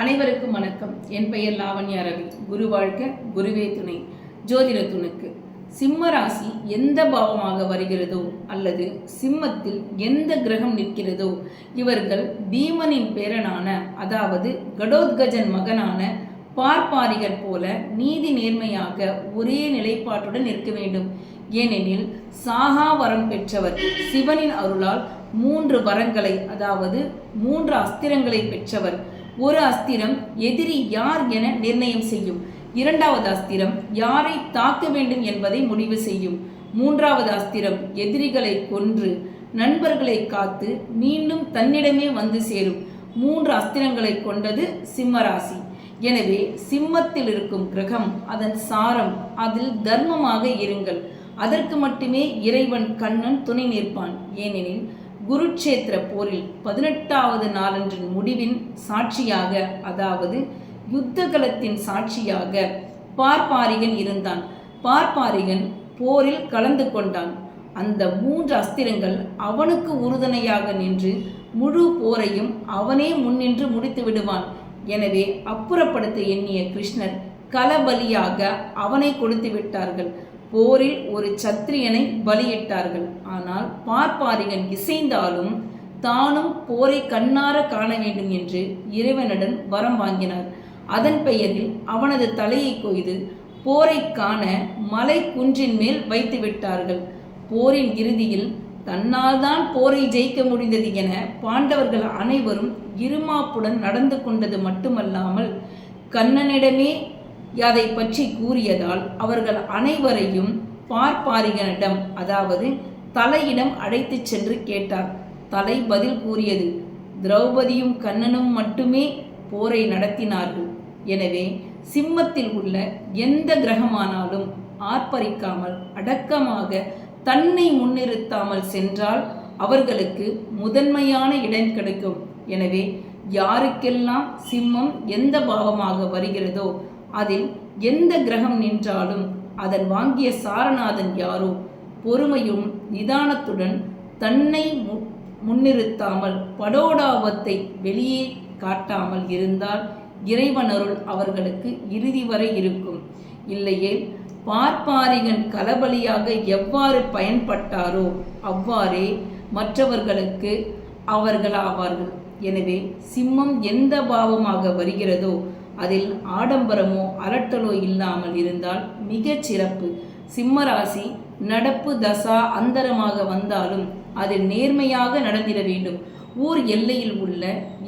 அனைவருக்கும் வணக்கம். என் பெயர் லாவண்யா ரவி. குரு வாழ்க, குருவே துணை. ஜோதிட துணுக்கு. சிம்ம ராசி எந்த பாவமாக வருகிறதோ அல்லது சிம்மத்தில் எந்த கிரகம் நிற்கிறதோ இவர்கள் பீமனின் பேரனான, அதாவது கடோத்கஜன் மகனான பார்ப்பாரிகர் போல நீதி நேர்மையாக ஒரே நிலைப்பாட்டுடன் இருக்க வேண்டும். ஏனெனில் சாகா வரம் பெற்றவர். சிவனின் அருளால் 3 வரங்களை, அதாவது 3 அஸ்திரங்களை பெற்றவர். ஒரு அஸ்திரம் எதிரி யார் என நிர்ணயம் செய்யும். 2வது அஸ்திரம் யாரை தாக்க வேண்டும் என்பதை முடிவு செய்யும். 3வது அஸ்திரம் எதிரிகளை கொன்று நண்பர்களை காத்து மீண்டும் தன்னிடமே வந்து சேரும். 3 அஸ்திரங்களை கொண்டது சிம்மராசி. எனவே சிம்மத்தில் இருக்கும் கிரகம், அதன் சாரம், அதில் தர்மமாக இருங்கள். அதற்கு மட்டுமே இறைவன் கண்ணன் துணை நிற்பான். ஏனெனில் குருட்சேத்திர போரில் 18வது நாளன்றின் முடிவின் சாட்சியாக, அதாவது யுத்தகலத்தின் சாட்சியாக பார்ப்பாரிகன் இருந்தான். பார்ப்பாரிகன் போரில் கலந்து கொண்டான். அந்த 3 அஸ்திரங்கள் அவனுக்கு உறுதுணையாக நின்று முழு போரையும் அவனே முன்னின்று முடித்து விடுவான். எனவே அப்புறப்படுத்த எண்ணிய கிருஷ்ணர் கலபலியாக அவனை கொடுத்து விட்டார்கள். போரில் ஒரு சத்திரியனை பலியிட்டார்கள். ஆனால் பார்ப்பாரிகன் இசைந்தாலும் தானும் போரை கண்ணார காண வேண்டும் என்று இறைவனிடம் வரம் வாங்கினார். அதன் பெயரில் அவனது தலையை கொய்து போரை காண மலை குன்றின் மேல் வைத்து விட்டார்கள். போரின் இறுதியில் தன்னால் தான் போரை ஜெயிக்க முடிந்தது என பாண்டவர்கள் அனைவரும் இருமாப்புடன் நடந்து கொண்டது மட்டுமல்லாமல் கண்ணனிடமே அதை பற்றி கூறியதால் அவர்கள் அனைவரையும் பார்ப்பாரிகனிடம், அதாவது தலையிடம் அழைத்து சென்று கேட்டார். தலை பதில் கூறியது. திரௌபதியும் கண்ணனும் மட்டுமே போரை நடத்தினார்கள். எனவே சிம்மத்தில் உள்ள எந்த கிரகமானாலும் ஆர்ப்பரிக்காமல் அடக்கமாக தன்னை முன்னிறுத்தாமல் சென்றால் அவர்களுக்கு முதன்மையான இடம் கிடைக்கும். எனவே யாருக்கெல்லாம் சிம்மம் எந்த பாவமாக வருகிறதோ அதில் எந்த கிரகம் நின்றாலும் அதன் வாங்கிய சாரநாதன் யாரோ பொறுமையும் நிதானத்துடன் தன்னை முன்னிறுத்தாமல் படோடாபத்தை வெளியே காட்டாமல் இருந்தால் இறைவனருள் அவர்களுக்கு இறுதி வரை இருக்கும். இல்லையே பார்ப்பாரிகன் கலபலியாக எவ்வாறு பயன்பட்டாரோ அவ்வாறே மற்றவர்களுக்கு அவர்கள் ஆவார்கள். எனவே சிம்மம் எந்த பாவமாக வருகிறதோ அதில் ஆடம்பரமோ அலட்டலோ இல்லாமல் இருந்தால் மிகச் சிறப்பு. சிம்மராசி நடப்பு தசா அந்தரமாக வந்தாலும் அதில் நேர்மையாக நடந்திட வேண்டும். ஊர் எல்லையில் உள்ள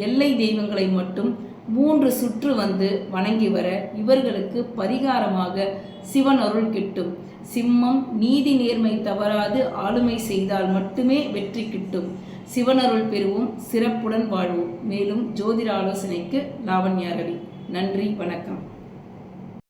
எல்லை தெய்வங்களை மட்டும் 3 சுற்று வந்து வணங்கி வர இவர்களுக்கு பரிகாரமாக சிவன் அருள் கிட்டும். சிம்மம் நீதி நேர்மை தவறாது ஆளுமை செய்தால் மட்டுமே வெற்றி கிட்டும். சிவனருள் பெறுவோம், சிறப்புடன் வாழ்வோம். மேலும் ஜோதிட ஆலோசனைக்கு லாவண்யா ரவி. நன்றி, வணக்கம்.